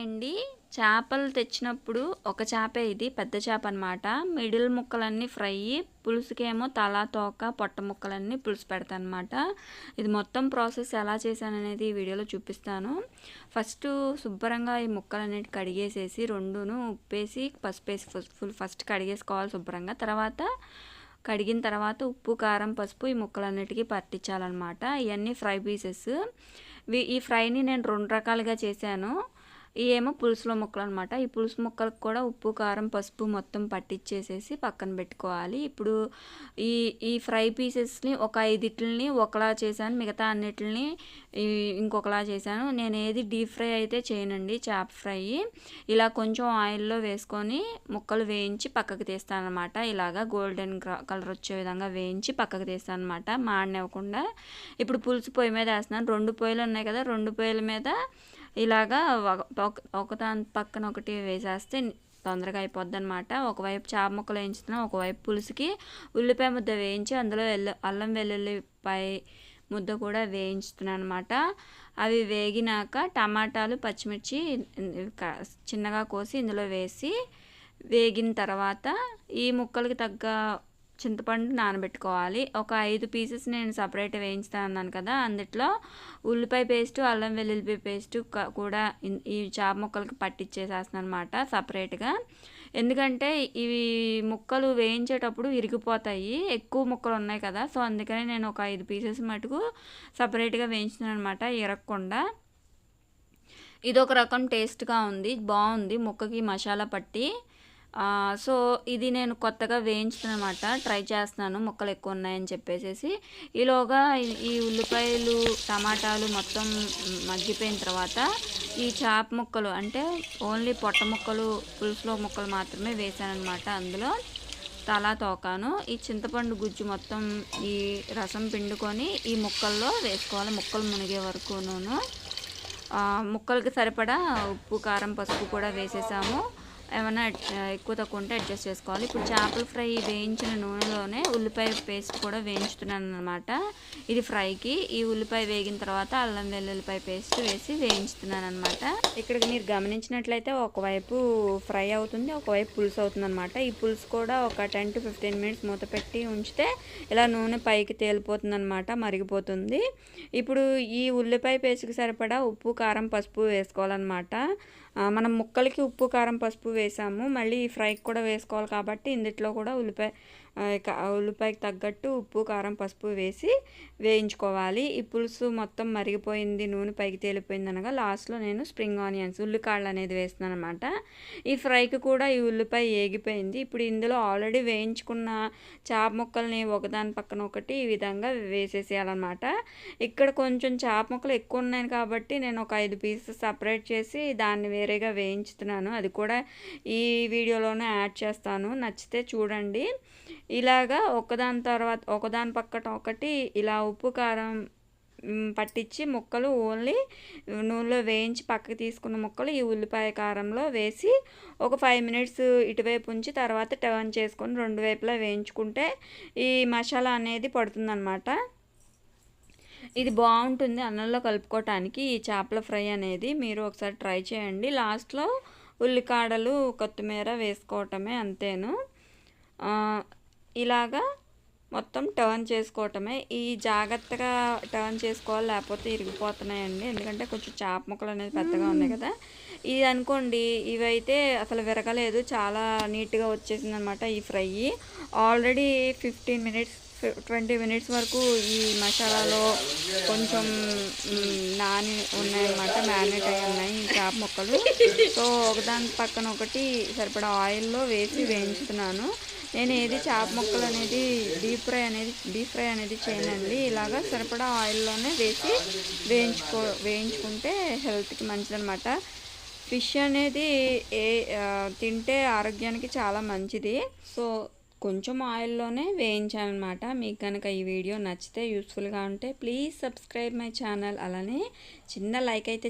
అండి. చేపలు తెచ్చినప్పుడు ఒక చేపే ఇది పెద్ద చేప అనమాట. మిడిల్ ముక్కలన్నీ ఫ్రై, పులుసుకేమో తల, తోక, పొట్ట ముక్కలన్నీ పులుసు పెడతానమాట. ఇది మొత్తం ప్రాసెస్ ఎలా చేశాననేది ఈ వీడియోలో చూపిస్తాను. ఫస్ట్ శుభ్రంగా ఈ ముక్కలన్నిటి కడిగేసేసి రెండును ఉప్పేసి పసుపేసి ఫస్ట్ కడిగేసుకోవాలి శుభ్రంగా. తర్వాత కడిగిన తర్వాత ఉప్పు, కారం, పసుపు ఈ ముక్కలన్నిటికీ పట్టించాలన్నమాట. ఇవన్నీ ఫ్రై పీసెస్. ఈ ఫ్రైని నేను 2 రకాలుగా చేశాను. ఇవేమో పులుసులో ముక్కలు అనమాట. ఈ పులుసు ముక్కలకు కూడా ఉప్పు, కారం, పసుపు మొత్తం పట్టించేసేసి పక్కన పెట్టుకోవాలి. ఇప్పుడు ఈ ఫ్రై పీసెస్ని ఒక 5 ఒకలా చేశాను, మిగతా అన్నిటిని ఇంకొకలా చేశాను. నేను ఏది డీప్ ఫ్రై అయితే చేయనండి, చేప ఫ్రై. ఇలా కొంచెం ఆయిల్లో వేసుకొని ముక్కలు వేయించి పక్కకు తీస్తాను అనమాట. ఇలాగా గోల్డెన్ కలర్ వచ్చే విధంగా వేయించి పక్కకు తీస్తాను అనమాట, మాడనివ్వకుండా. ఇప్పుడు పులుసు పొయ్యి మీద వేస్తున్నాను. 2 పొయ్యిలు ఉన్నాయి కదా, 2 పొయ్యిల మీద ఇలాగా ఒకదాని పక్కన ఒకటి వేసేస్తే తొందరగా అయిపోద్ది అనమాట. ఒకవైపు చేప ముక్కలు వేయించుతున్నాం, ఒకవైపు పులుసుకి ఉల్లిపాయ ముద్ద వేయించి అందులో అల్లం వెల్లుల్లిపాయ ముద్ద కూడా వేయించుతున్నాను అనమాట. అవి వేగినాక టమాటాలు, పచ్చిమిర్చి చిన్నగా కోసి ఇందులో వేసి వేగిన తర్వాత ఈ ముక్కలకి తగ్గ చింతపండు నానబెట్టుకోవాలి. ఒక 5 పీసెస్ నేను సపరేట్ వేయించుతాను అన్నాను కదా, అందులో ఉల్లిపాయ పేస్టు, అల్లం వెల్లుల్లిపాయ పేస్టు కూడా ఈ చేప ముక్కలకి పట్టించేసేస్తాను అనమాట సపరేట్గా. ఎందుకంటే ఇవి ముక్కలు వేయించేటప్పుడు ఇరిగిపోతాయి, ఎక్కువ ముక్కలు ఉన్నాయి కదా. సో అందుకని నేను ఒక 5 పీసెస్ మటుకు సపరేట్గా వేయించుతాను అనమాట, ఇరగకుండా. ఇదొక రకం టేస్ట్గా ఉంది, బాగుంది ముక్కకి మసాలా పట్టి. సో ఇది నేను కొత్తగా వేయించుతున్నమాట, ట్రై చేస్తున్నాను ముక్కలు ఎక్కువ ఉన్నాయని చెప్పేసి. ఈలోగా ఈ ఉల్లిపాయలు, టమాటాలు మొత్తం మగ్గిపోయిన తర్వాత ఈ చేప ముక్కలు, అంటే ఓన్లీ పొట్ట ముక్కలు, పులుసులో ముక్కలు మాత్రమే వేసానమాట. అందులో తల, తోకాను ఈ చింతపండు గుజ్జు మొత్తం ఈ రసం పిండుకొని ఈ ముక్కల్లో వేసుకోవాలి, ముక్కలు మునిగే వరకును. ముక్కలకి సరిపడా ఉప్పు, కారం, పసుపు కూడా వేసేసాము. ఏమైనా ఎక్కువ తక్కువ ఉంటే అడ్జస్ట్ చేసుకోవాలి. ఇప్పుడు చేపల ఫ్రై వేయించిన నూనెలోనే ఉల్లిపాయ పేస్ట్ కూడా వేయించుతున్నాను అనమాట, ఇది ఫ్రైకి. ఈ ఉల్లిపాయ వేగిన తర్వాత అల్లం వెల్లుల్లిపాయ పేస్ట్ వేసి వేయించుతున్నాను అనమాట. ఇక్కడ మీరు గమనించినట్లయితే ఒకవైపు ఫ్రై అవుతుంది, ఒకవైపు పులుసు అవుతుంది అనమాట. ఈ పులుసు కూడా ఒక 10 to 15 మినిట్స్ మూత పెట్టి ఉంచితే ఇలా నూనె పైకి తేలిపోతుంది అనమాట, మరిగిపోతుంది. ఇప్పుడు ఈ ఉల్లిపాయ పేస్ట్కి సరిపడా ఉప్పు, కారం, పసుపు వేసుకోవాలన్నమాట. మనం ముక్కలకి ఉప్పు, కారం, పసుపు వేసాము, మళ్ళీ ఈ ఫ్రైకి కూడా వేసుకోవాలి కాబట్టి ఇందులో కూడా ఉల్లిపాయకి తగ్గట్టు ఉప్పు, కారం, పసుపు వేసి వేయించుకోవాలి. ఈ పులుసు మొత్తం మరిగిపోయింది, నూనె పైకి తేలిపోయింది అనగా లాస్ట్లో నేను స్ప్రింగ్ ఆనియన్స్, ఉల్లికాడలు అనేది వేస్తున్నాను అనమాట. ఈ ఫ్రైకి కూడా ఈ ఉల్లిపాయ ఏగిపోయింది. ఇప్పుడు ఇందులో ఆల్రెడీ వేయించుకున్న చేప ముక్కల్ని ఒకదాని పక్కన ఒకటి ఈ విధంగా వేసేసేయాలన్నమాట. ఇక్కడ కొంచెం చేప ముక్కలు ఎక్కువ ఉన్నాయి కాబట్టి నేను ఒక 5 పీసెస్ సపరేట్ చేసి దాన్ని వేరేగా వేయించుతున్నాను. అది కూడా ఈ వీడియోలోనే యాడ్ చేస్తాను, నచ్చితే చూడండి. ఇలాగా ఒకదాని పక్కన ఒకటి ఇలా ఉప్పు, కారం పట్టించి ముక్కలు ఓన్లీ నూనెలో వేయించి పక్కకి తీసుకున్న ముక్కలు ఈ ఉల్లిపాయ కారంలో వేసి ఒక 5 మినిట్స్ ఇటువైపు ఉంచి తర్వాత టర్న్ చేసుకొని 2 వైపులా వేయించుకుంటే ఈ మసాలా అనేది పడుతుందన్నమాట. ఇది బాగుంటుంది అన్నంలో కలుపుకోవటానికి. ఈ చేపల ఫ్రై అనేది మీరు ఒకసారి ట్రై చేయండి. లాస్ట్లో ఉల్లికాడలు, కొత్తిమీర వేసుకోవటమే, అంతేను. ఇలాగా మొత్తం టర్న్ చేసుకోవటమే. ఈ జాగ్రత్తగా టర్న్ చేసుకోవాలి, లేకపోతే ఇరిగిపోతున్నాయండి. ఎందుకంటే కొంచెం చేప ముక్కలు అనేది పెద్దగా ఉన్నాయి కదా. ఇది అనుకోండి, ఇవైతే అసలు విరగలేదు, చాలా నీట్గా వచ్చేసింది అనమాట ఈ ఫ్రై. ఆల్రెడీ 20 మినిట్స్ వరకు ఈ మసాలాలో కొంచెం నాని ఉన్నాయన్నమాట, మ్యారినేట్ అయ్యి ఉన్నాయి ఈ చేప ముక్కలు. సో ఒకదాని పక్కన ఒకటి సరిపడా ఆయిల్లో వేసి వేయించుతున్నాను. నేను ఏది చేప ముక్కలు అనేది డీప్ ఫ్రై అనేది చేయనండి, ఇలాగా సరిపడా ఆయిల్లోనే వేసి వేయించుకుంటే హెల్త్కి మంచిదన్నమాట. ఫిష్ అనేది తింటే ఆరోగ్యానికి చాలా మంచిది. సో కొంచెం ఆయిల్లోనే వేయించాలన్నమాట. మీకు కనుక ఈ వీడియో నచ్చితే, యూస్ఫుల్గా ఉంటే ప్లీజ్ సబ్స్క్రైబ్ మై ఛానల్. అలానే చిన్న లైక్ అయితే